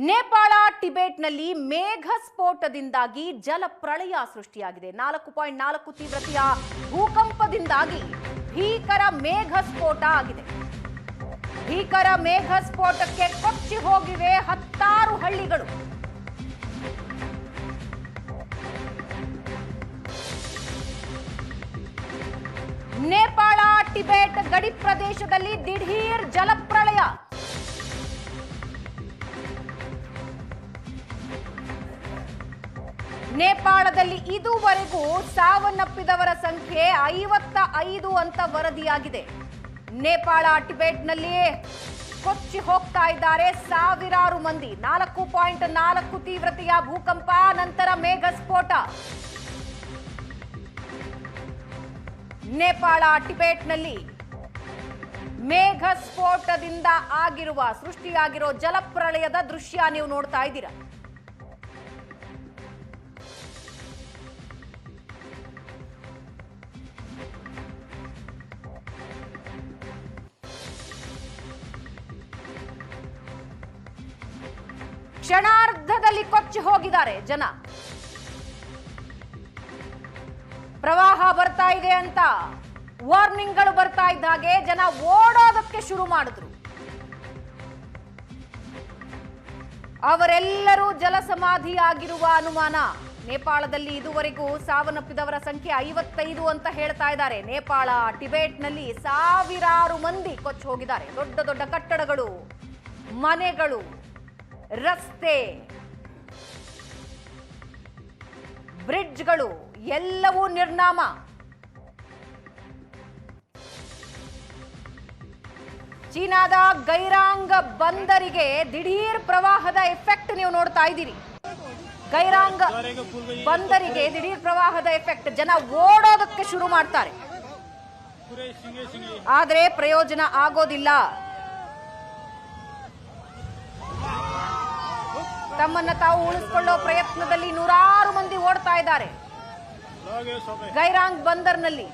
ನೇಪಾಳ ಟಿಬೆಟ್ನಲ್ಲಿ ಮೇಘ ಸ್ಫೋಟದಿಂದಾಗಿ ಜಲಪ್ರಳಯ ಸೃಷ್ಟಿಯಾಗಿದೆ. 4.4 ತೀವ್ರತೆಯ ಭೂಕಂಪದಿಂದಾಗಿ ಭೀಕರ ಮೇಘ ಸ್ಫೋಟ ಆಗಿದೆ. ಭೀಕರ ಮೇಘ ಸ್ಫೋಟಕ್ಕೆ ಕೊಚ್ಚಿ ಹೋಗಿವೆ 10 ಹಳ್ಳಿಗಳು. ನೇಪಾಳ ಟಿಬೆಟ್ ಗಡಿ ಪ್ರದೇಶದಲ್ಲಿ ದಿಢೀರ್ ಜಲಪ್ರಳಯ. ನೇಪಾಳದಲ್ಲಿ ಇದುವರೆಗೂ ಸಾವನ್ನಪ್ಪಿದವರ ಸಂಖ್ಯೆ 55 ಅಂತ ವರದಿಯಾಗಿದೆ. ನೇಪಾಳ ಟಿಬೆಟ್ನಲ್ಲಿ ಕೊಚ್ಚಿ ಹೋಗ್ತಾ ಇದ್ದಾರೆ ಸಾವಿರಾರು ಮಂದಿ. 4.4 ತೀವ್ರತೆಯ ಭೂಕಂಪ, ನಂತರ ಮೇಘ ಸ್ಫೋಟ. ನೇಪಾಳ ಟಿಬೆಟ್ನಲ್ಲಿ ಮೇಘ ಸ್ಫೋಟದಿಂದ ಸೃಷ್ಟಿಯಾಗಿರೋ ಜಲಪ್ರಳಯದ ದೃಶ್ಯ ನೀವು ನೋಡ್ತಾ ಇದ್ದೀರಾ. ಕ್ಷಣಾರ್ಧದಲ್ಲಿ ಕೊಚ್ಚಿ ಹೋಗಿದ್ದಾರೆ ಜನ. ಪ್ರವಾಹ ಬರ್ತಾ ಇದೆ ಅಂತ ವಾರ್ನಿಂಗ್ಗಳು ಬರ್ತಾ ಇದ್ದ ಹಾಗೆ ಜನ ಓಡೋದಕ್ಕೆ ಶುರು ಮಾಡಿದ್ರು. ಅವರೆಲ್ಲರೂ ಜಲಸಮಾಧಿಯಾಗಿರುವ ಅನುಮಾನ. ನೇಪಾಳದಲ್ಲಿ ಇದುವರೆಗೂ ಸಾವನ್ನಪ್ಪಿದವರ ಸಂಖ್ಯೆ 55 ಅಂತ ಹೇಳ್ತಾ ಇದ್ದಾರೆ. ನೇಪಾಳ ಟಿಬೆಟ್ನಲ್ಲಿ ಸಾವಿರಾರು ಮಂದಿ ಕೊಚ್ಚಿ ಹೋಗಿದ್ದಾರೆ. ದೊಡ್ಡ ದೊಡ್ಡ ಕಟ್ಟಡಗಳು, ಮನೆಗಳು, ರಸ್ತೆ, ಬ್ರಿಡ್ಜ್ಗಳು ಎಲ್ಲವೂ ನಿರ್ನಾಮ. ಚೀನಾದ ಗೈರಾಂಗ್ ಬಂದರಿಗೆ ದಿಢೀರ್ ಪ್ರವಾಹದ ಎಫೆಕ್ಟ್ ನೀವು ನೋಡ್ತಾ ಇದ್ದೀರಿ. ಗೈರಾಂಗ್ ಬಂದರಿಗೆ ದಿಢೀರ್ ಪ್ರವಾಹದ ಎಫೆಕ್ಟ್. ಜನ ಓಡೋದಕ್ಕೆ ಶುರು ಮಾಡ್ತಾರೆ, ಆದ್ರೆ ಪ್ರಯೋಜನ ಆಗೋದಿಲ್ಲ. ತಮ್ಮನ್ನ ತಾವು ಉಳಿಸಿಕೊಳ್ಳೋ ಪ್ರಯತ್ನದಲ್ಲಿ ನೂರಾರು ಮಂದಿ ಓಡ್ತಾ ಇದ್ದಾರೆ. ಗೈರಾಂಗ್ ಬಂದರ್ನಲ್ಲಿ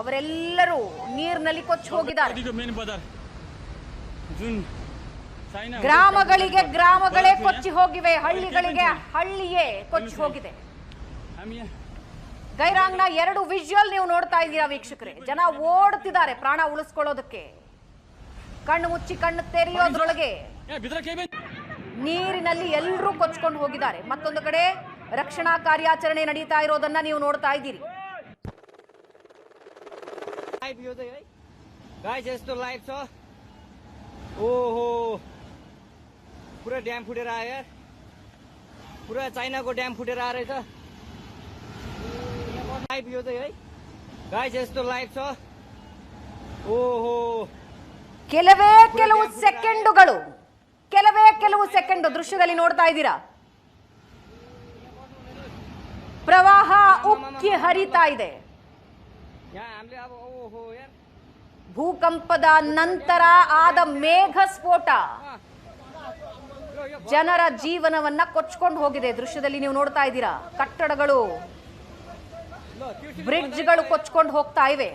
ಅವರೆಲ್ಲರೂ ನೀರಿನಲ್ಲಿ ಕೊಚ್ಚಿ ಹೋಗಿದ್ದಾರೆ. ಗ್ರಾಮಗಳೇ ಕೊಚ್ಚಿ ಹೋಗಿವೆ, ಹಳ್ಳಿಯೇ ಕೊಚ್ಚಿ ಹೋಗಿದೆ. ಗೈರಾಂಗ್ನ 2 ವಿಜುವಲ್ ನೀವು ನೋಡ್ತಾ ಇದ್ದೀರಾ ವೀಕ್ಷಕರೇ. ಜನ ಓಡ್ತಿದ್ದಾರೆ ಪ್ರಾಣ ಉಳಿಸ್ಕೊಳ್ಳೋದಕ್ಕೆ. ಕಣ್ಣು ಮುಚ್ಚಿ ಕಣ್ಣು ತೆರೆಯೋದ್ರೊಳಗೆ ನೀರಿನಲ್ಲಿ ಎಲ್ಲರೂ ಕೊಚ್ಕೊಂಡು ಹೋಗಿದ್ದಾರೆ. ಮತ್ತೊಂದು ಕಡೆ ರಕ್ಷಣಾ ಕಾರ್ಯಾಚರಣೆ ನಡೀತಾ ಇರೋದನ್ನ ನೀವು ನೋಡ್ತಾ ಇದ್ದೀರಿ. ओहो पूरा ड्याम फुटेर आयो यार. पूरा चाइनाको ड्याम फुटेर आ रहेछ. लाइभ यो चाहिँ है गाइस, यस्तो लाइभ छ. ओहो ಕೆಲವು ಸೆಕೆಂಡು ದೃಶ್ಯದಲ್ಲಿ ನೋಡ್ತಾ ಇದ್ದೀರಾ. ಪ್ರವಾಹ ಉಕ್ಕಿ ಹರಿತಾ ಇದೆ. ಭೂಕಂಪದ ನಂತರ ಆದ ಮೇಘ ಸ್ಫೋಟ ಜನರ ಜೀವನವನ್ನ ಕೊಚ್ಕೊಂಡು ಹೋಗಿದೆ. ದೃಶ್ಯದಲ್ಲಿ ನೀವು ನೋಡ್ತಾ ಇದ್ದೀರಾ. ಕಟ್ಟಡಗಳು, ಬ್ರಿಡ್ಜ್ಗಳು ಕೊಚ್ಕೊಂಡು ಹೋಗ್ತಾ ಇವೆ.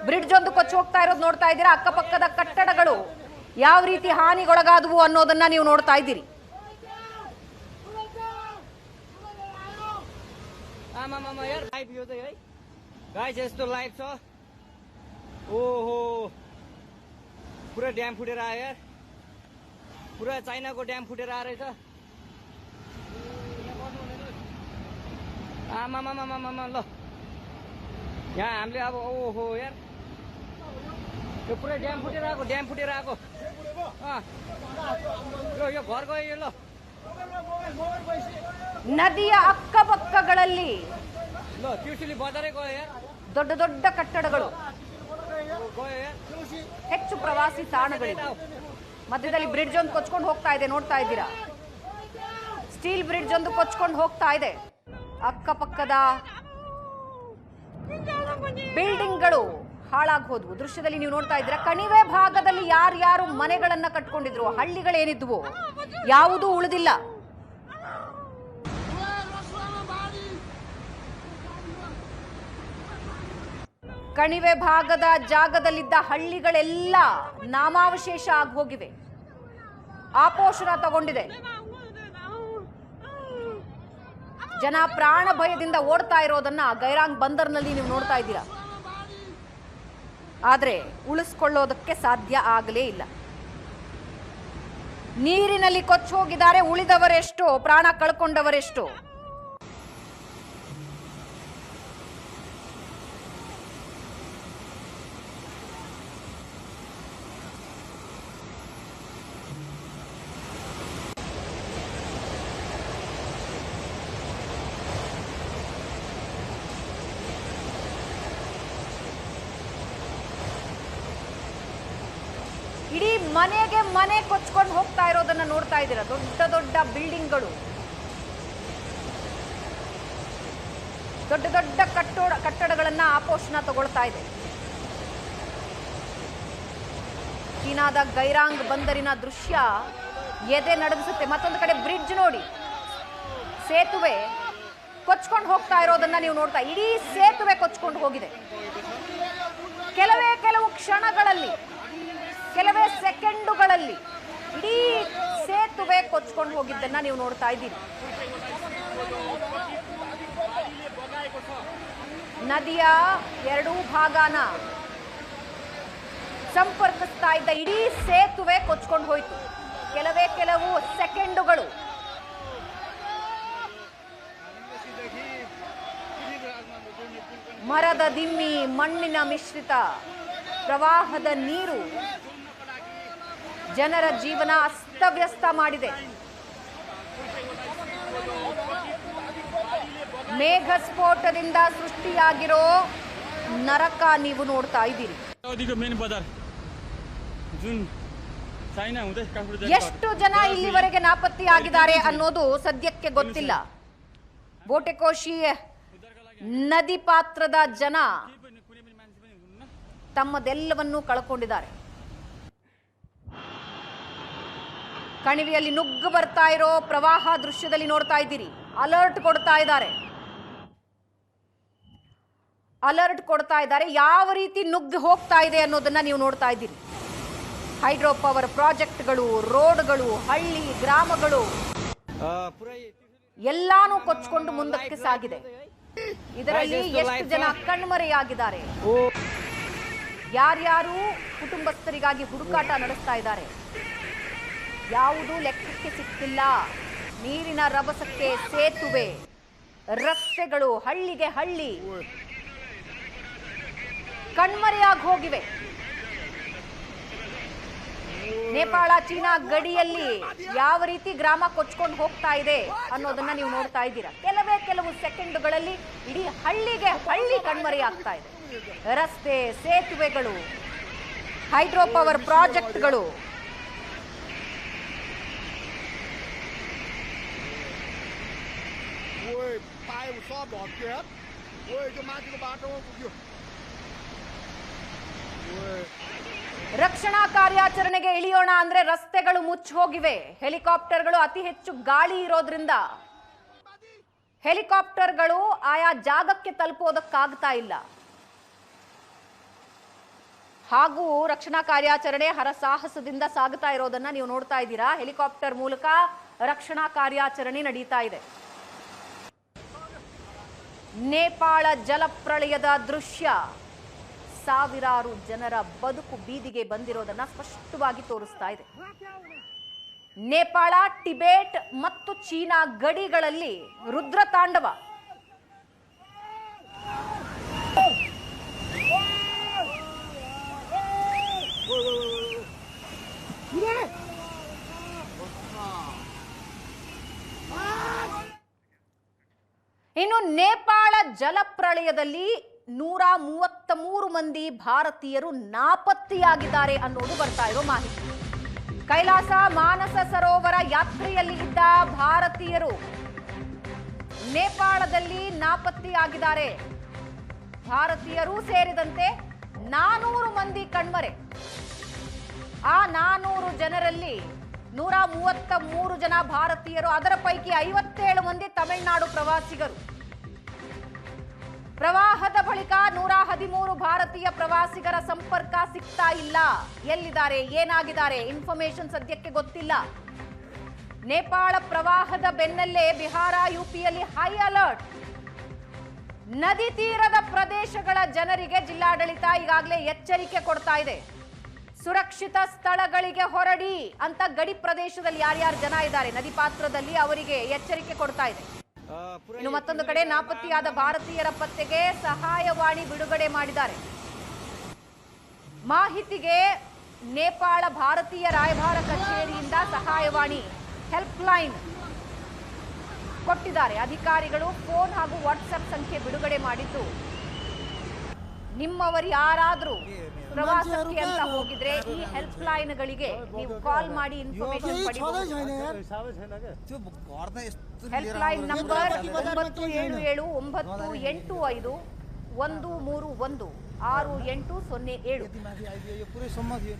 ಬ್ರಿಡ್ಜ್ ಒಂದು ಕೊಚ್ಚಿ ಹೋಗ್ತಾ ಇರೋದು ನೋಡ್ತಾ ಇದ್ದೀರಾ. ಅಕ್ಕಪಕ್ಕದ ಕಟ್ಟಡಗಳು ಯಾವ ರೀತಿ ಹಾನಿಗೊಳಗಾದವು ಅನ್ನೋದನ್ನ ನೀವು ನೋಡ್ತಾ ಇದ್ದೀರಿ. ओहो पूरा ड्याम फुटेर आयो यार. पूरा चाइनाको ड्याम फुटेर आ रहेछ. आमामामामामा ल यहाँ हामीले अब ओहो यार यो पुरै ड्याम फुटेर आएको. यो घर गयो यो. ल ನದಿಯ ಅಕ್ಕಪಕ್ಕಗಳಲ್ಲಿ ಟ್ಯೂಷಲಿ ಬಜಾರೇ ಗयो यार. ದೊಡ್ಡ ದೊಡ್ಡ ಕಟ್ಟಡಗಳು, ಹೆಚ್ಚು ಪ್ರವಾಸಿ ತಾಣಗಳಿವೆ. ಮಧ್ಯದಲ್ಲಿ ಬ್ರಿಡ್ಜ್ ಒಂದು ಕೊಚ್ಕೊಂಡು ಹೋಗ್ತಾ ಇದೆ, ನೋಡ್ತಾ ಇದ್ದೀರಾ. ಸ್ಟೀಲ್ ಬ್ರಿಡ್ಜ್ ಒಂದು ಕೊಚ್ಕೊಂಡು ಹೋಗ್ತಾ ಇದೆ. ಅಕ್ಕಪಕ್ಕದ ಬಿಲ್ಡಿಂಗ್ಗಳು ಹಾಳಾಗಿ ಹೋದ್ವು. ದೃಶ್ಯದಲ್ಲಿ ನೀವು ನೋಡ್ತಾ ಇದ್ದೀರಾ. ಕಣಿವೆ ಭಾಗದಲ್ಲಿ ಯಾರ್ಯಾರು ಮನೆಗಳನ್ನ ಕಟ್ಕೊಂಡಿದ್ರು, ಹಳ್ಳಿಗಳೇನಿದ್ವು, ಯಾವುದೂ ಉಳಿದಿಲ್ಲ. ಕಣಿವೆ ಭಾಗದ ಜಾಗದಲ್ಲಿದ್ದ ಹಳ್ಳಿಗಳೆಲ್ಲ ನಾಮಾವಶೇಷ ಆಗಿ ಹೋಗಿವೆ. ಆಪೋಷಣ ತಗೊಂಡಿದೆ. ಜನ ಪ್ರಾಣ ಭಯದಿಂದ ಓಡ್ತಾ ಇರೋದನ್ನ ಗೈರಾಂಗ್ ಬಂದರ್ನಲ್ಲಿ ನೀವು ನೋಡ್ತಾ ಇದ್ದೀರಾ. ಆದ್ರೆ ಉಳಿಸ್ಕೊಳ್ಳೋದಕ್ಕೆ ಸಾಧ್ಯ ಆಗಲೇ ಇಲ್ಲ. ನೀರಿನಲ್ಲಿ ಕೊಚ್ಚಿ ಹೋಗಿದ್ದಾರೆ. ಉಳಿದವರೆಷ್ಟು, ಪ್ರಾಣ ಕಳ್ಕೊಂಡವರೆಷ್ಟು? ಇಡೀ ಮನೆಗೆ ಮನೆ ಕೊಚ್ಕೊಂಡು ಹೋಗ್ತಾ ಇರೋದನ್ನ ನೋಡ್ತಾ ಇದ್ದೀರಾ. ದೊಡ್ಡ ದೊಡ್ಡ ಬಿಲ್ಡಿಂಗ್ಗಳು, ದೊಡ್ಡ ದೊಡ್ಡ ಕಟ್ಟಡಗಳನ್ನ ಆಪೋಷಣ ತಗೊಳ್ತಾ ಇದೆ. ಚೀನಾದ ಗೈರಾಂಗ್ ಬಂದರಿನ ದೃಶ್ಯ ಎದೆ ನಡಗಿಸುತ್ತೆ. ಮತ್ತೊಂದು ಕಡೆ ಬ್ರಿಡ್ಜ್ ನೋಡಿ, ಸೇತುವೆ ಕೊಚ್ಕೊಂಡು ಹೋಗ್ತಾ ಇರೋದನ್ನ ನೀವು ನೋಡ್ತಾ, ಇಡೀ ಸೇತುವೆ ಕೊಚ್ಕೊಂಡು ಹೋಗಿದೆ. ಕೆಲವು ಕ್ಷಣಗಳಲ್ಲಿ, ಕೆಲವೇ ಸೆಕೆಂಡುಗಳಲ್ಲಿ ಇಡೀ ಸೇತುವೆ ಕೊಚ್ಕೊಂಡು ಹೋಗಿದ್ದನ್ನ ನೀವು ನೋಡ್ತಾ ಇದ್ದೀರಿ. ನದಿಯ ಎರಡೂ ಭಾಗನ ಸಂಪರ್ಕಿಸ್ತಾ ಇದ್ದ ಇಡೀ ಸೇತುವೆ ಕೊಚ್ಕೊಂಡು ಹೋಯ್ತು. ಕೆಲವು ಸೆಕೆಂಡುಗಳು. ಮರದ ದಿಮ್ಮಿ, ಮಣ್ಣಿನ ಮಿಶ್ರಿತ ಪ್ರವಾಹದ ನೀರು ಜನರ ಜೀವನ ಅಸ್ತವ್ಯಸ್ತ ಮಾಡಿದೆ. ಮೇಘ ಸ್ಫೋಟದಿಂದ ಸೃಷ್ಟಿಯಾಗಿರೋ ನರಕ ನೀವು ನೋಡ್ತಾ ಇದ್ದೀರಿ. ಎಷ್ಟು ಜನ ಇಲ್ಲಿವರೆಗೆ ನಾಪತ್ತೆಯಾಗಿದ್ದಾರೆ ಅನ್ನೋದು ಸದ್ಯಕ್ಕೆ ಗೊತ್ತಿಲ್ಲ. ಬೋಟೆಕೋಶಿ ನದಿ ಪಾತ್ರದ ಜನ ತಮ್ಮದೆಲ್ಲವನ್ನೂ ಕಳ್ಕೊಂಡಿದ್ದಾರೆ. ಕಣಿವೆಯಲ್ಲಿ ನುಗ್ಗು ಬರ್ತಾ ಇರೋ ಪ್ರವಾಹ ದೃಶ್ಯದಲ್ಲಿ ನೋಡ್ತಾ ಇದ್ದೀರಿ. ಅಲರ್ಟ್ ಕೊಡ್ತಾ ಇದ್ದಾರೆ. ಯಾವ ರೀತಿ ನುಗ್ಗಿ ಹೋಗ್ತಾ ಇದೆ ಅನ್ನೋದನ್ನ ನೀವು ನೋಡ್ತಾ ಇದ್ದೀರಿ. ಹೈಡ್ರೋ ಪವರ್ ಪ್ರಾಜೆಕ್ಟ್ಗಳು, ರೋಡ್ಗಳು, ಹಳ್ಳಿ ಗ್ರಾಮಗಳು ಎಲ್ಲಾನು ಕೊಚ್ಕೊಂಡು ಮುಂದಕ್ಕೆ ಸಾಗಿದೆ. ಇದರಲ್ಲಿ ಎಷ್ಟು ಜನ ಕಣ್ಮರೆಯಾಗಿದ್ದಾರೆ, ಯಾರ್ಯಾರು ಕುಟುಂಬಸ್ಥರಿಗಾಗಿ ಹುಡುಕಾಟ ನಡೆಸ್ತಾ ಇದ್ದಾರೆ, ಯಾವುದೂ ಲೆಕ್ಕಕ್ಕೆ ಸಿಕ್ತಿಲ್ಲ. ನೀರಿನ ರಭಸಕ್ಕೆ ಸೇತುವೆ, ರಸ್ತೆಗಳು, ಹಳ್ಳಿಗೆ ಹಳ್ಳಿ ಕಣ್ಮರೆಯಾಗಿ ಹೋಗಿವೆ. ನೇಪಾಳ ಚೀನಾ ಗಡಿಯಲ್ಲಿ ಯಾವ ರೀತಿ ಗ್ರಾಮ ಕೊಚ್ಕೊಂಡು ಹೋಗ್ತಾ ಇದೆ ಅನ್ನೋದನ್ನ ನೀವು ನೋಡ್ತಾ ಇದ್ದೀರಾ. ಕೆಲವು ಸೆಕೆಂಡುಗಳಲ್ಲಿ ಇಡೀ ಹಳ್ಳಿಗೆ ಹಳ್ಳಿ ಕಣ್ಮರೆಯಾಗ್ತಾ ಇದೆ. ರಸ್ತೆ, ಸೇತುವೆಗಳು, ಹೈಡ್ರೋ ಪವರ್ ಪ್ರಾಜೆಕ್ಟ್ಗಳು, ರಕ್ಷಣಾ ಕಾರ್ಯಾಚರಣೆಗೆ ಇಳಿಯೋಣ ಅಂದ್ರೆ ರಸ್ತೆಗಳು ಮುಚ್ಚಿ ಹೋಗಿವೆ. ಹೆಲಿಕಾಪ್ಟರ್ಗಳು ಅತಿ ಹೆಚ್ಚು ಗಾಳಿ ಇರೋದ್ರಿಂದ ಹೆಲಿಕಾಪ್ಟರ್ಗಳು ಆಯಾ ಜಾಗಕ್ಕೆ ತಲುಪೋದಕ್ಕಾಗ್ತಾ ಇಲ್ಲ. ಹಾಗೂ ರಕ್ಷಣಾ ಕಾರ್ಯಾಚರಣೆ ಹರಸಾಹಸದಿಂದ ಸಾಗುತ್ತಾ ಇರೋದನ್ನ ನೀವು ನೋಡ್ತಾ ಇದ್ದೀರಾ. ಹೆಲಿಕಾಪ್ಟರ್ ಮೂಲಕ ರಕ್ಷಣಾ ಕಾರ್ಯಾಚರಣೆ ನಡೀತಾ ಇದೆ. ನೇಪಾಳ ಜಲಪ್ರಳಯದ ದೃಶ್ಯ ಸಾವಿರಾರು ಜನರ ಬದುಕು ಬೀದಿಗೆ ಬಂದಿರೋದನ್ನ ಸ್ಪಷ್ಟವಾಗಿ ತೋರಿಸ್ತಾ ಇದೆ. ನೇಪಾಳ, ಟಿಬೆಟ್ ಮತ್ತು ಚೀನಾ ಗಡಿಗಳಲ್ಲಿ ರುದ್ರ ತಾಂಡವ. ಇನ್ನು ನೇಪಾಳ ಜಲಪ್ರಳಯದಲ್ಲಿ 133 ಮಂದಿ ಭಾರತೀಯರು ನಾಪತ್ತೆಯಾಗಿದ್ದಾರೆ ಅನ್ನೋದು ಬರ್ತಾ ಇರೋ ಮಾಹಿತಿ. ಕೈಲಾಸ ಮಾನಸ ಸರೋವರ ಯಾತ್ರೆಯಲ್ಲಿ ಇದ್ದ ಭಾರತೀಯರು ನೇಪಾಳದಲ್ಲಿ ನಾಪತ್ತೆಯಾಗಿದ್ದಾರೆ. ಭಾರತೀಯರು ಸೇರಿದಂತೆ 400 ಮಂದಿ ಕಣ್ಮರೆ. ಆ 400 ಜನರಲ್ಲಿ 133 ಜನ ಭಾರತೀಯರು, ಅದರ ಪೈಕಿ 57 ಮಂದಿ ತಮಿಳುನಾಡು ಪ್ರವಾಸಿಗರು. ಪ್ರವಾಹದ ಬಳಿಕ 113 ಭಾರತೀಯ ಪ್ರವಾಸಿಗರ ಸಂಪರ್ಕ ಸಿಗ್ತಾ ಇಲ್ಲ. ಎಲ್ಲಿದ್ದಾರೆ, ಏನಾಗಿದ್ದಾರೆ, ಇನ್ಫಾರ್ಮೇಶನ್ ಸದ್ಯಕ್ಕೆ ಗೊತ್ತಿಲ್ಲ. ನೇಪಾಳ ಪ್ರವಾಹದ ಬೆನ್ನಲ್ಲೇ ಬಿಹಾರ, ಯುಪಿಯಲ್ಲಿ ಹೈ ಅಲರ್ಟ್. ನದಿ ತೀರದ ಪ್ರದೇಶಗಳ ಜನರಿಗೆ ಜಿಲ್ಲಾಡಳಿತ ಈಗಾಗಲೇ ಎಚ್ಚರಿಕೆ ಕೊಡ್ತಾ ಇದೆ. ಸುರಕ್ಷಿತ ಸ್ಥಳಗಳಿಗೆ ಹೊರಡಿ ಅಂತ ಗಡಿ ಪ್ರದೇಶದಲ್ಲಿ ಯಾರ್ಯಾರು ಜನ ಇದ್ದಾರೆ ನದಿ ಪಾತ್ರದಲ್ಲಿ ಅವರಿಗೆ ಎಚ್ಚರಿಕೆ ಕೊಡ್ತಾ ಇದೆ. ಇನ್ನು ಮತ್ತೊಂದು ಕಡೆ ನಾಪತ್ತೆಯಾದ ಭಾರತೀಯರ ಪತ್ತೆಗೆ ಸಹಾಯವಾಣಿ ಬಿಡುಗಡೆ ಮಾಡಿದ್ದಾರೆ. ಮಾಹಿತಿಗೆ ನೇಪಾಳ ಭಾರತೀಯ ರಾಯಭಾರ ಕಚೇರಿಯಿಂದ ಸಹಾಯವಾಣಿ ಹೆಲ್ಪ್ ಲೈನ್ ಕೊಟ್ಟಿದ್ದಾರೆ. ಅಧಿಕಾರಿಗಳು ಫೋನ್ ಹಾಗೂ ವಾಟ್ಸ್ಆಪ್ ಸಂಖ್ಯೆ ಬಿಡುಗಡೆ ಮಾಡಿದ್ದು, ನಿಮ್ಮವರು ಯಾರಾದ್ರೂ ಪ್ರವಾಸಕ್ಕೆ ಅಂತ ಹೋಗಿದ್ರೆ ಈ ಹೆಲ್ಪ್ ಲೈನ್ಗಳಿಗೆ ನೀವು ಕಾಲ್ ಮಾಡಿ ಇನ್ಫಾರ್ಮೇಶನ್ ಪಡೆಯಬಹುದು. Help line number 97891316807.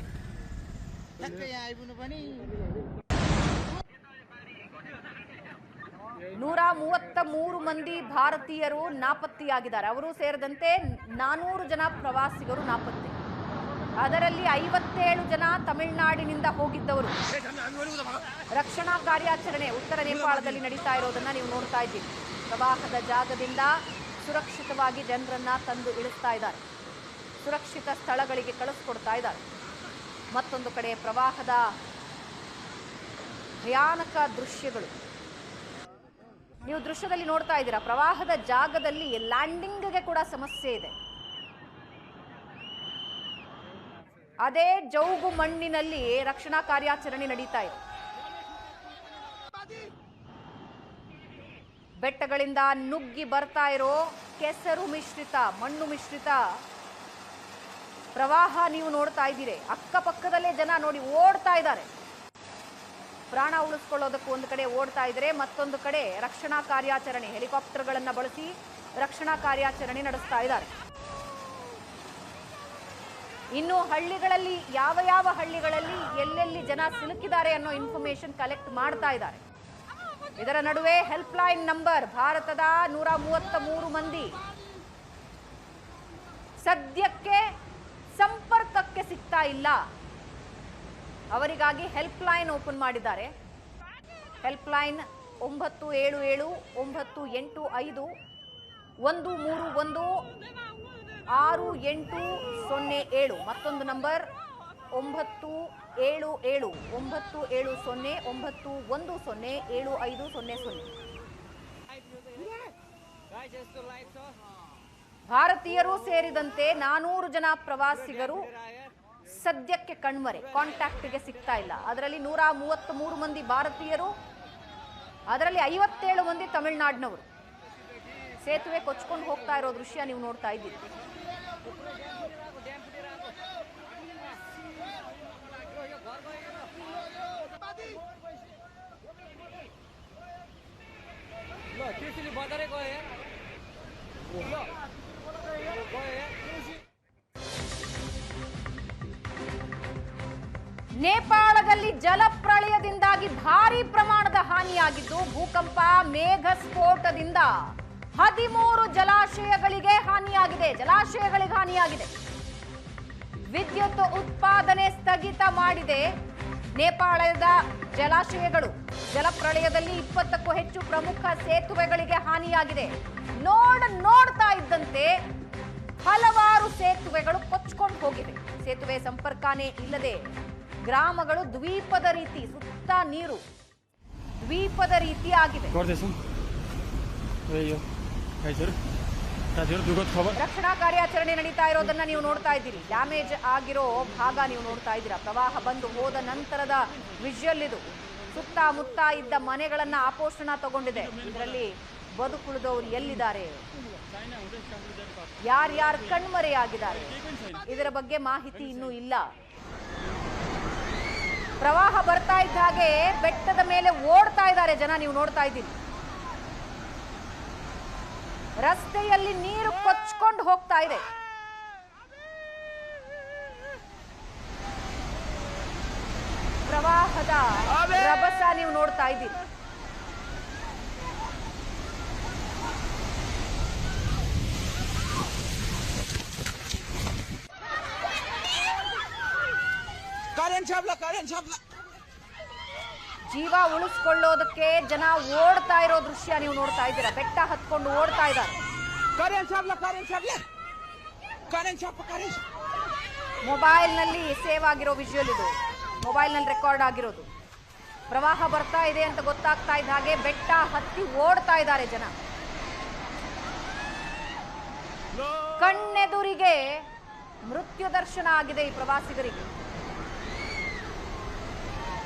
133 ಮಂದಿ ಭಾರತೀಯರು ನಾಪತ್ತೆಯಾಗಿದ್ದಾರೆ. ಅವರು ಸೇರಿದಂತೆ 400 ಜನ ಪ್ರವಾಸಿಗರು ನಾಪತ್ತೆ. ಅದರಲ್ಲಿ 57 ಜನ ತಮಿಳುನಾಡಿನಿಂದ ಹೋಗಿದ್ದವರು. ರಕ್ಷಣಾ ಕಾರ್ಯಾಚರಣೆ ಉತ್ತರ ನೇಪಾಳದಲ್ಲಿ ನಡೀತಾ ಇರೋದನ್ನ ನೀವು ನೋಡ್ತಾ ಇದ್ದೀರಿ. ಪ್ರವಾಹದ ಜಾಗದಿಂದ ಸುರಕ್ಷಿತವಾಗಿ ಜನರನ್ನ ತಂದು ಇಳಿಸ್ತಾ ಇದ್ದಾರೆ. ಸುರಕ್ಷಿತ ಸ್ಥಳಗಳಿಗೆ ಕಳಿಸ್ಕೊಡ್ತಾ ಇದ್ದಾರೆ. ಮತ್ತೊಂದು ಕಡೆ ಪ್ರವಾಹದ ಭಯಾನಕ ದೃಶ್ಯಗಳು ನೀವು ದೃಶ್ಯದಲ್ಲಿ ನೋಡ್ತಾ ಇದ್ದೀರಾ. ಪ್ರವಾಹದ ಜಾಗದಲ್ಲಿ ಲ್ಯಾಂಡಿಂಗ್ಗೆ ಕೂಡ ಸಮಸ್ಯೆ ಇದೆ. ಅದೇ ಜೌಗು ಮಣ್ಣಿನಲ್ಲಿ ರಕ್ಷಣಾ ಕಾರ್ಯಾಚರಣೆ ನಡೀತಾ ಇದೆ. ಬೆಟ್ಟಗಳಿಂದ ನುಗ್ಗಿ ಬರ್ತಾ ಇರೋ ಕೆಸರು ಮಿಶ್ರಿತ, ಮಣ್ಣು ಮಿಶ್ರಿತ ಪ್ರವಾಹ ನೀವು ನೋಡ್ತಾ ಇದ್ದೀರಿ. ಅಕ್ಕಪಕ್ಕದಲ್ಲೇ ಜನ ನೋಡಿ ಓಡ್ತಾ ಇದ್ದಾರೆ. ಪ್ರಾಣ ಉಳಿಸ್ಕೊಳ್ಳೋದಕ್ಕೂ ಒಂದು ಕಡೆ ಓಡ್ತಾ ಇದ್ದಾರೆ, ಮತ್ತೊಂದು ಕಡೆ ರಕ್ಷಣಾ ಕಾರ್ಯಾಚರಣೆ ಹೆಲಿಕಾಪ್ಟರ್ಗಳನ್ನು ಬಳಸಿ ರಕ್ಷಣಾ ಕಾರ್ಯಾಚರಣೆ ನಡೆಸ್ತಾ ಇದ್ದಾರೆ. ಇನ್ನು ಹಳ್ಳಿಗಳಲ್ಲಿ ಯಾವ ಹಳ್ಳಿಗಳಲ್ಲಿ ಎಲ್ಲೆಲ್ಲಿ ಜನ ಸಿಲುಕಿದ್ದಾರೆ ಅನ್ನೋ ಇನ್ಫಾರ್ಮೇಶನ್ ಕಲೆಕ್ಟ್ ಮಾಡ್ತಾ ಇದ್ದಾರೆ. ಇದರ ನಡುವೆ ಹೆಲ್ಪ್ ಲೈನ್ ನಂಬರ್ ಭಾರತದ 133 ಮಂದಿ ಸದ್ಯಕ್ಕೆ ಸಂಪರ್ಕಕ್ಕೆ ಸಿಗ್ತಾ ಇಲ್ಲ. ಅವರಿಗಾಗಿ ಹೆಲ್ಪ್ ಲೈನ್ ಓಪನ್ ಮಾಡಿದ್ದಾರೆ. Help line 977-131-13807. ಮತ್ತೊಂದು ನಂಬರ್ 970-910-7500. ಭಾರತೀಯರು ಸೇರಿದಂತೆ 400 ಜನ ಪ್ರವಾಸಿಗರು ಸದ್ಯಕ್ಕೆ ಕಣ್ಮರೆ, ಕಾಂಟ್ಯಾಕ್ಟ್ಗೆ ಸಿಗ್ತಾ ಇಲ್ಲ. ಅದರಲ್ಲಿ 133 ಮಂದಿ ಭಾರತೀಯರು, ಅದರಲ್ಲಿ 57 ಮಂದಿ ತಮಿಳುನಾಡಿನವರು. ಸೇತುವೆ ಕೊಚ್ಕೊಂಡು ಹೋಗ್ತಾ ಇರೋ ದೃಶ್ಯ ನೀವು ನೋಡ್ತಾ ಇದ್ದೀರಿ. ನೇಪಾಳದಲ್ಲಿ ಜಲಪ್ರಳಯದಿಂದಾಗಿ ಭಾರೀ ಪ್ರಮಾಣದ ಹಾನಿಯಾಗಿದ್ದು, ಭೂಕಂಪ, ಮೇಘ ಸ್ಫೋಟದಿಂದ 13 ಜಲಾಶಯಗಳಿಗೆ ಹಾನಿಯಾಗಿದೆ. ವಿದ್ಯುತ್ ಉತ್ಪಾದನೆ ಸ್ಥಗಿತ ಮಾಡಿದೆ ನೇಪಾಳದ ಜಲಾಶಯಗಳು. ಜಲಪ್ರಳಯದಲ್ಲಿ 20ಕ್ಕೂ ಹೆಚ್ಚು ಪ್ರಮುಖ ಸೇತುವೆಗಳಿಗೆ ಹಾನಿಯಾಗಿದೆ. ನೋಡ್ತಾ ಇದ್ದಂತೆ ಹಲವಾರು ಸೇತುವೆಗಳು ಕೊಚ್ಕೊಂಡು ಹೋಗಿವೆ. ಸೇತುವೆ ಸಂಪರ್ಕನೇ ಇಲ್ಲದೆ ಗ್ರಾಮಗಳು ದ್ವೀಪದ ರೀತಿ, ಸುತ್ತ ನೀರು ದ್ವೀಪದ ರೀತಿ ಆಗಿದೆ. ರಕ್ಷಣಾ ಕಾರ್ಯಾಚರಣೆ ನಡೀತಾ ಇರೋದನ್ನ ನೀವು ನೋಡ್ತಾ ಇದ್ದೀರಿ. ಡ್ಯಾಮೇಜ್ ಆಗಿರೋ ಭಾಗ ನೀವು ನೋಡ್ತಾ ಇದ್ದೀರಾ. ಪ್ರವಾಹ ಬಂದು ಹೋದ ನಂತರದ ವಿಜುವಲ್ ಇದು. ಸುತ್ತಮುತ್ತ ಇದ್ದ ಮನೆಗಳನ್ನ ಆಪೋಷಣ ತಗೊಂಡಿದೆ. ಇದರಲ್ಲಿ ಬದುಕುಳಿದವರು ಎಲ್ಲಿದ್ದಾರೆ, ಯಾರ್ಯಾರು ಕಣ್ಮರೆಯಾಗಿದ್ದಾರೆ, ಇದರ ಬಗ್ಗೆ ಮಾಹಿತಿ ಇನ್ನೂ ಇಲ್ಲ. ಪ್ರವಾಹ ಬರ್ತಾ ಇದ್ದ ಹಾಗೆ ಬೆಟ್ಟದ ಮೇಲೆ ಓಡ್ತಾ ಇದ್ದಾರೆ ಜನ, ನೀವು ನೋಡ್ತಾ ಇದ್ದೀರಿ. ರಸ್ತೆಯಲ್ಲಿ ನೀರು ಕೊಚ್ಕೊಂಡು ಹೋಗ್ತಾ ಇದೆ. ಪ್ರವಾಹದ ರಭಸ ನೀವು ನೋಡ್ತಾ ಇದ್ದೀರಿ. ಜೀವ ಉಳಿಸ್ಕೊಳ್ಳೋದಕ್ಕೆ ಜನ ಓಡ್ತಾ ಇರೋ ದೃಶ್ಯ ನೀವು ನೋಡ್ತಾ ಇದ್ದೀರಾ. ಬೆಟ್ಟ ಹತ್ಕೊಂಡು ಓಡ್ತಾ ಇದ್ದಾರೆ. ಮೊಬೈಲ್ ನಲ್ಲಿ ಸೇವ್ ಆಗಿರೋ ವಿಜುವಲ್ ಇದು, ಮೊಬೈಲ್ ನಲ್ಲಿ ರೆಕಾರ್ಡ್ ಆಗಿರೋದು. ಪ್ರವಾಹ ಬರ್ತಾ ಇದೆ ಅಂತ ಗೊತ್ತಾಗ್ತಾ ಇದ್ದ ಹಾಗೆ ಬೆಟ್ಟ ಹತ್ತಿ ಓಡ್ತಾ ಇದ್ದಾರೆ ಜನ. ಕಣ್ಣೆದುರಿಗೆ ಮೃತ್ಯು ದರ್ಶನ ಆಗಿದೆ ಈ ಪ್ರವಾಸಿಗರಿಗೆ.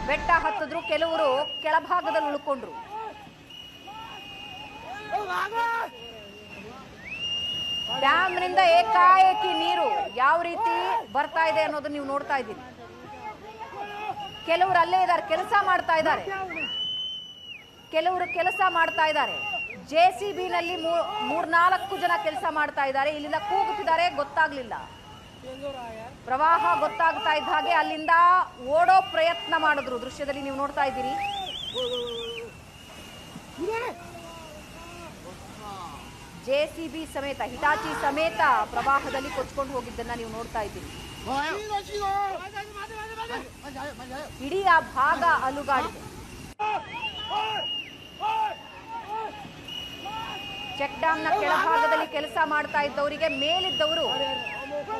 ಬೆಟ್ಟ ಹತ್ತಿದ್ರು, ಕೆಲವರು ಕೆಳಭಾಗದಲ್ಲಿ ಉಳ್ಕೊಂಡ್ರು. ಡ್ಯಾಮ್ನಿಂದ ಏಕಾಏಕಿ ನೀರು ಯಾವ ರೀತಿ ಬರ್ತಾ ಇದೆ ಅನ್ನೋದನ್ನ ನೀವು ನೋಡ್ತಾ ಇದ್ದೀರಿ. ಕೆಲವರು ಅಲ್ಲೇ ಇದ್ದಾರೆ, ಕೆಲಸ ಮಾಡ್ತಾ ಇದ್ದಾರೆ. JCB ನಲ್ಲಿ 3-4 ಜನ ಕೆಲಸ ಮಾಡ್ತಾ ಇದ್ದಾರೆ. ಇಲ್ಲಿಂದ ಕೂಗುತ್ತಿದ್ದಾರೆ, ಗೊತ್ತಾಗ್ಲಿಲ್ಲ. ಪ್ರವಾಹ ಗೊತ್ತಾಗ್ತಾ ಇದ್ದ ಹಾಗೆ ಅಲ್ಲಿಂದ ಓಡೋ ಪ್ರಯತ್ನ ಮಾಡಿದ್ರು. ದೃಶ್ಯದಲ್ಲಿ ನೀವು ನೋಡ್ತಾ ಇದ್ದೀರಿ. JCB ಸಮೇತ, ಹಿಟಾಚಿ ಸಮೇತ ಪ್ರವಾಹದಲ್ಲಿ ಕೊಚ್ಕೊಂಡು ಹೋಗಿದ್ದನ್ನ ನೀವು ನೋಡ್ತಾ ಇದ್ದೀರಿ. ಇಡೀ ಆ ಭಾಗ ಅಲುಗಾಡಿದೆ. ಚೆಕ್ ಡ್ಯಾಮ್ ನ ಕೆಳಭಾಗದಲ್ಲಿ ಕೆಲಸ ಮಾಡ್ತಾ ಇದ್ದವರಿಗೆ ಮೇಲಿದ್ದವರು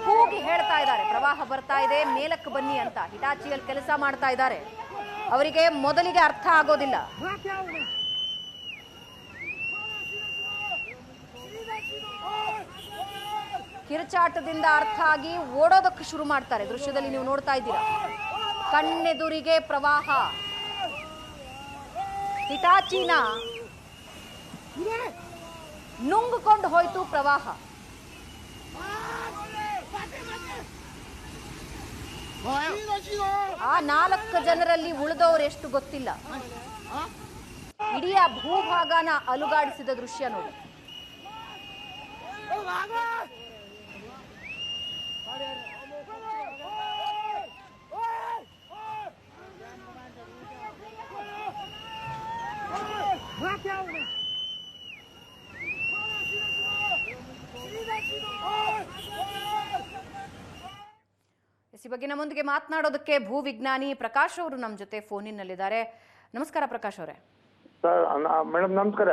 ಕೂಗಿ ಹೇಳ್ತಾ ಇದ್ದಾರೆ, ಪ್ರವಾಹ ಬರ್ತಾ ಇದೆ, ಮೇಲಕ್ಕೆ ಬನ್ನಿ ಅಂತ. ಹಿಟಾಚಿಯಲ್ಲಿ ಕೆಲಸ ಮಾಡ್ತಾ ಇದ್ದಾರೆ. ಅವರಿಗೆ ಮೊದಲಿಗೆ ಅರ್ಥ ಆಗೋದಿಲ್ಲ. ಕಿರುಚಾಟದಿಂದ ಅರ್ಥ ಆಗಿ ಓಡೋದಕ್ಕೆ ಶುರು ಮಾಡ್ತಾರೆ. ದೃಶ್ಯದಲ್ಲಿ ನೀವು ನೋಡ್ತಾ ಇದ್ದೀರಾ. ಕಣ್ಣೆದುರಿಗೆ ಪ್ರವಾಹ. ಹಿಟಾಚಿನ ನುಂಗಿಕೊಂಡು ಹೋಯ್ತು ಪ್ರವಾಹ. ಆ 4 ಜನರಲ್ಲಿ ಉಳಿದವರು ಎಷ್ಟು ಗೊತ್ತಿಲ್ಲ. ಇಡೀ ಆ ಭೂಭಾಗನ ಅಲುಗಾಡಿಸಿದ ದೃಶ್ಯ ನೋಡಿ. ಈ ಬಗ್ಗೆ ನಮ್ಮೊಂದಿಗೆ ಮಾತನಾಡೋದಕ್ಕೆ ಭೂವಿಜ್ಞಾನಿ ಪ್ರಕಾಶ್ ಅವರು ನಮ್ಮ ಜೊತೆ ಫೋನಿನಲ್ಲಿದ್ದಾರೆ. ನಮಸ್ಕಾರ ಪ್ರಕಾಶ್ ಅವರೇ. ಮೇಡಮ್ ನಮಸ್ಕಾರ.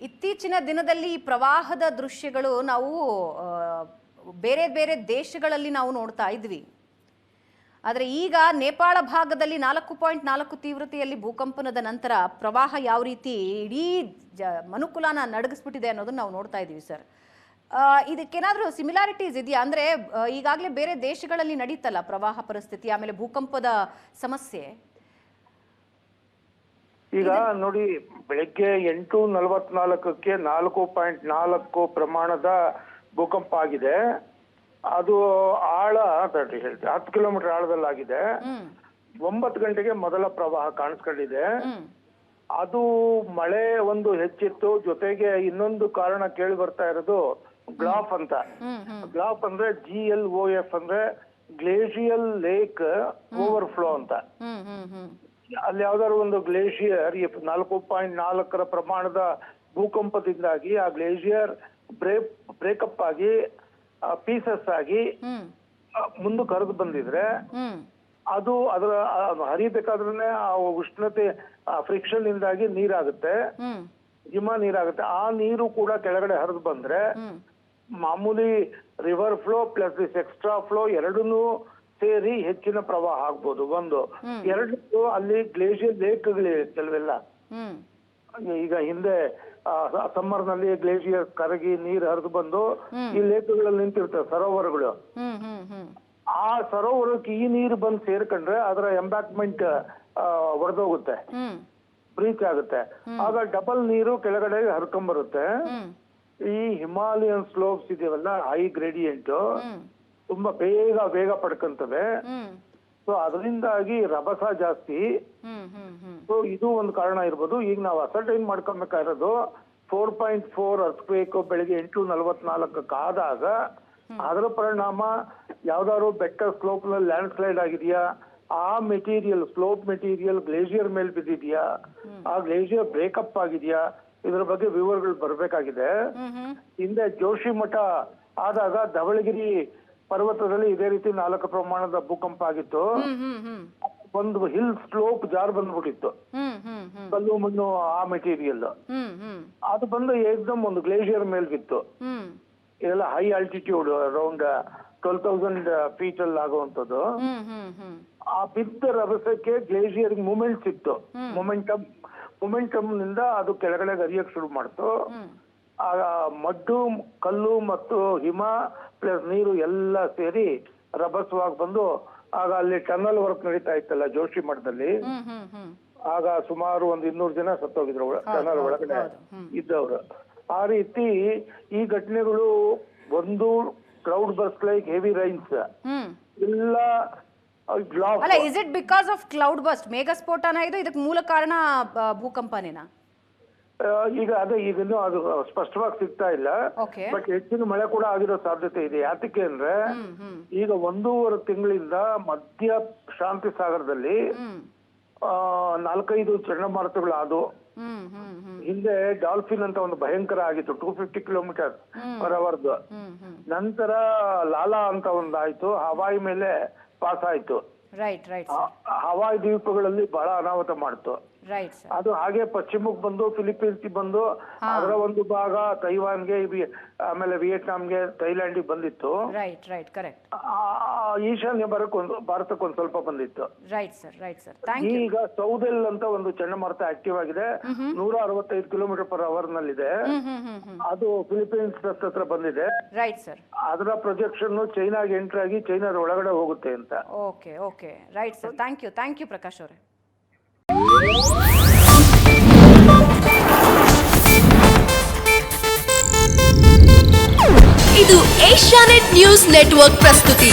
ಇತ್ತೀಚಿನ ದಿನದಲ್ಲಿ ಈ ಪ್ರವಾಹದ ದೃಶ್ಯಗಳು ನಾವು ಬೇರೆ ಬೇರೆ ದೇಶಗಳಲ್ಲಿ ನಾವು ನೋಡ್ತಾ ಇದ್ವಿ. ಆದರೆ ಈಗ ನೇಪಾಳ ಭಾಗದಲ್ಲಿ 4.4 ತೀವ್ರತೆಯಲ್ಲಿ ಭೂಕಂಪನದ ನಂತರ ಪ್ರವಾಹ ಯಾವ ರೀತಿ ಇಡೀ ಮನುಕುಲನ ನಡಗಿಸ್ಬಿಟ್ಟಿದೆ ಅನ್ನೋದನ್ನ ನಾವು ನೋಡ್ತಾ ಇದ್ದೀವಿ ಸರ್. ಇದಕ್ಕೇನಾದ್ರೂ ಸಿಮಿಲಾರಿಟೀಸ್ ಇದೆಯಾ? ಅಂದ್ರೆ ಈಗಾಗಲೇ ಬೇರೆ ದೇಶಗಳಲ್ಲಿ ನಡೀತಲ್ಲ ಪ್ರವಾಹ ಪರಿಸ್ಥಿತಿ, ಆಮೇಲೆ ಭೂಕಂಪದ ಸಮಸ್ಯೆ. ಈಗ ನೋಡಿ, ಬೆಳಗ್ಗೆ 8:44ಕ್ಕೆ 4.4 ಪ್ರಮಾಣದ ಭೂಕಂಪ ಆಗಿದೆ. ಅದು ಆಳ ಹೇಳ್ತೀವಿ 10 ಕಿಲೋಮೀಟರ್ ಆಳದಲ್ಲಾಗಿದೆ. 9 ಗಂಟೆಗೆ ಮೊದಲ ಪ್ರವಾಹ ಕಾಣಿಸ್ಕೊಂಡಿದೆ. ಅದು ಮಳೆ ಒಂದು ಹೆಚ್ಚಿತ್ತು. ಜೊತೆಗೆ ಇನ್ನೊಂದು ಕಾರಣ ಕೇಳಿ ಬರ್ತಾ ಇರೋದು ಗ್ಲಾಫ್ ಅಂತ. ಗ್ಲಾಫ್ ಅಂದ್ರೆ GLOF ಅಂದ್ರೆ ಗ್ಲೇಷಿಯಲ್ ಲೇಕ್ ಓವರ್ಫ್ಲೋ ಅಂತ. ಅಲ್ಲಿ ಯಾವ್ದಾದ್ರು ಒಂದು ಗ್ಲೇಷಿಯರ್ 4.4 ಪ್ರಮಾಣದ ಭೂಕಂಪದಿಂದಾಗಿ ಆ ಗ್ಲೇಷಿಯರ್ ಬ್ರೇಕಪ್ ಆಗಿ ಪೀಸಸ್ ಆಗಿ ಮುಂದಕ್ಕೆ ಹರಿದು ಬಂದಿದ್ರೆ ಅದು ಅದರ ಹರಿಬೇಕಾದ್ರೆ ಆ ಉಷ್ಣತೆ ಫ್ರಿಕ್ಷನ್ ಇಂದಾಗಿ ನೀರಾಗುತ್ತೆ, ಹಿಮ ನೀರಾಗುತ್ತೆ. ಆ ನೀರು ಕೂಡ ಕೆಳಗಡೆ ಹರಿದು ಬಂದ್ರೆ ಮಾಮೂಲಿ river flow plus this extra flow ಎರಡನ್ನೂ ಸೇರಿ ಹೆಚ್ಚಿನ ಪ್ರವಾಹ ಆಗ್ಬೋದು. ಒಂದು ಎರಡು, ಅಲ್ಲಿ ಗ್ಲೇಷಿಯರ್ ಲೇಕ್ಗಳಿವೆ ಕೆಲವೆಲ್ಲ. ಈಗ ಹಿಂದೆ ಸಮ್ಮರ್ ನಲ್ಲಿ ಗ್ಲೇಷಿಯರ್ ಕರಗಿ ನೀರು ಹರಿದು ಬಂದು ಈ ಲೇಕ್ಗಳಲ್ಲಿ ನಿಂತಿರ್ತವೆ ಸರೋವರಗಳು. ಆ ಸರೋವರಕ್ಕೆ ಈ ನೀರು ಬಂದು ಸೇರ್ಕೊಂಡ್ರೆ ಅದರ ಎಂಬ್ಯಾಕ್ಮೆಂಟ್ ಒಡೆದೋಗುತ್ತೆ, ಬ್ರೀಚ್ ಆಗುತ್ತೆ. ಆಗ ಡಬಲ್ ನೀರು ಕೆಳಗಡೆ ಹರ್ಕೊಂಡ್ಬರುತ್ತೆ. ಈ ಹಿಮಾಲಯನ್ ಸ್ಲೋಪ್ಸ್ ಇದೆಯಲ್ಲ, ಹೈ ಗ್ರೇಡಿಯಂಟ್ ತುಂಬಾ ಬೇಗ ಪಡ್ಕೊಂತವೆ. ಸೊ ಅದರಿಂದಾಗಿ ರಭಸ ಜಾಸ್ತಿ. ಸೊ ಇದು ಒಂದು ಕಾರಣ ಇರ್ಬೋದು. ಈಗ ನಾವು ಅಸರ್ಟೈನ್ ಮಾಡ್ಕೊಬೇಕಾಗಿರೋದು 4.4 ಅರ್ಥಕ್ವೇಕ್ ಬೆಳಿಗ್ಗೆ 8:44 ಆದಾಗ ಅದರ ಪರಿಣಾಮ ಯಾವ್ದಾದ್ರು ಬೆಟ್ಟ ಸ್ಲೋಪ್ ನಲ್ಲಿ ಲ್ಯಾಂಡ್ ಸ್ಲೈಡ್ ಆಗಿದೆಯಾ, ಆ ಮೆಟೀರಿಯಲ್ ಸ್ಲೋಪ್ ಮೆಟೀರಿಯಲ್ ಗ್ಲೇಷಿಯರ್ ಮೇಲೆ ಬಿದ್ದಿದ್ಯಾ, ಆ ಗ್ಲೇಷಿಯರ್ ಬ್ರೇಕಪ್ ಆಗಿದೆಯಾ, ಇದ್ರ ಬಗ್ಗೆ ವಿವರಗಳು ಬರ್ಬೇಕಾಗಿದೆ. ಹಿಂದೆ ಜೋಶಿ ಮಠ ಆದಾಗ ಧವಳಗಿರಿ ಪರ್ವತದಲ್ಲಿ ಇದೇ ರೀತಿ 4 ಪ್ರಮಾಣದ ಭೂಕಂಪ ಆಗಿತ್ತು. ಒಂದು ಹಿಲ್ ಸ್ಲೋಪ್ ಜಾರ್ ಬಂದ್ಬಿಟ್ಟಿತ್ತು, ಕಲ್ಲು ಮಣ್ಣು ಆ ಮೆಟೀರಿಯಲ್ ಅದು ಬಂದು ಏಕ್ದಮ್ ಒಂದು ಗ್ಲೇಷಿಯರ್ ಮೇಲೆ ಬಿತ್ತು. ಇದೆಲ್ಲ ಹೈ ಆಲ್ಟಿಟ್ಯೂಡ್ ಅರೌಂಡ್ 12,000 ಫೀಟ್ ಅಲ್ಲಿ ಆಗುವಂಥದ್ದು. ಆ ಬಿದ್ದ ರಭಸಕ್ಕೆ ಗ್ಲೇಷಿಯರ್ ಮೂಮೆಂಟ್ ಸಿಕ್ತು. ಮೊಮೆಂಟಮ್ ನಿಂದ ಅದು ಕೆಳಗಡೆ ಹರಿಯಕ್ ಶುರು ಮಾಡ್ತು. ಆ ಮಡ್ಡು, ಕಲ್ಲು ಮತ್ತು ಹಿಮ ಪ್ಲಸ್ ನೀರು ಎಲ್ಲ ಸೇರಿ ರಭಸವಾಗಿ ಬಂದು ಆಗ ಅಲ್ಲಿ ಟನಲ್ ವರ್ಕ್ ನಡೀತಾ ಇತ್ತಲ್ಲ ಜೋಶಿ ಮಠದಲ್ಲಿ. ಆಗ ಸುಮಾರು ಒಂದು 200 ಜನ ಸತ್ತೋಗಿದ್ರು ಟನಲ್ ಒಳಗಡೆ ಇದ್ದವ್ರು. ಆ ರೀತಿ ಈ ಘಟನೆಗಳು ಒಂದು cloud burst like heavy rains ಎಲ್ಲ. ಅಲ್ಲ, is it because of cloud burst ಮೇಘಸ್ಫೋಟನ ಇದು? ಇದಕ್ಕೆ ಮೂಲ ಕಾರಣ ಭೂಕಂಪನೇನಾ? ಈಗ ಅದೇ ಈಗಿನ್ನೂ ಅದು ಸ್ಪಷ್ಟವಾಗಿ ಸಿಗ್ತಾ ಇಲ್ಲ. ಬಟ್ ಹೆಚ್ಚಿನ ಮಳೆ ಕೂಡ ಆಗಿರೋ ಸಾಧ್ಯತೆ ಇದೆ. ಯಾತಕ್ಕೆ ಅಂದ್ರೆ ಈಗ 1.5 ತಿಂಗಳಿಂದ ಮಧ್ಯ ಶಾಂತಿ ಸಾಗರದಲ್ಲಿ 4-5 ಚಂಡಮಾರುತಗಳು ಆದವು. ಹಿಂದೆ ಡಾಲ್ಫಿನ್ ಅಂತ ಒಂದು ಭಯಂಕರ ಆಗಿತ್ತು, 250 ಕಿಲೋಮೀಟರ್ ಪರ್ ಅವರ್ದು. ನಂತರ ಲಾಲಾ ಅಂತ ಒಂದು ಆಯ್ತು, ಹವಾಯಿ ಮೇಲೆ ಪಾಸ್ ಆಯ್ತು. ಹವಾಯಿ ದ್ವೀಪಗಳಲ್ಲಿ ಬಹಳ ಅನಾಹುತ ಮಾಡ್ತು. ಅದು ಹಾಗೆ ಪಶ್ಚಿಮಕ್ಕೆ ಬಂದು ಫಿಲಿಪೀನ್ಸ್ ಬಂದು ಅದರ ಒಂದು ಭಾಗ ತೈವಾನ್ಗೆ, ಆಮೇಲೆ ವಿಯೆಟ್ನಾಂಗೆ, ಥೈಲ್ಯಾಂಡಿಗೆ ಬಂದಿತ್ತು. ಈಶಾನ್ಯ ಭಾರತಕ್ಕೆ ಒಂದು ಸ್ವಲ್ಪ ಬಂದಿತ್ತು. ಈಗ ಸೌದೆಲ್ ಅಂತ ಒಂದು ಚಂಡಮಾರುತ ಆಕ್ಟಿವ್ ಆಗಿದೆ, 165 ಕಿಲೋಮೀಟರ್ ಪರ್ ಅವರ್ ನಲ್ಲಿದೆ. ಅದು ಫಿಲಿಪೀನ್ಸ್ ಹತ್ರ ಬಂದಿದೆ. ಅದರ ಪ್ರೊಜೆಕ್ಷನ್ ಚೈನಾಗೆ ಎಂಟ್ರ್ ಆಗಿ ಚೈನಾದ ಒಳಗಡೆ ಹೋಗುತ್ತೆ ಅಂತ. Okay okay, right sir. Thank you Prakash ಅವರೇ. ಇದು ಏಷ್ಯಾನೆಟ್ ನ್ಯೂಸ್ ನೆಟ್ವರ್ಕ್ ಪ್ರಸ್ತುತಿ.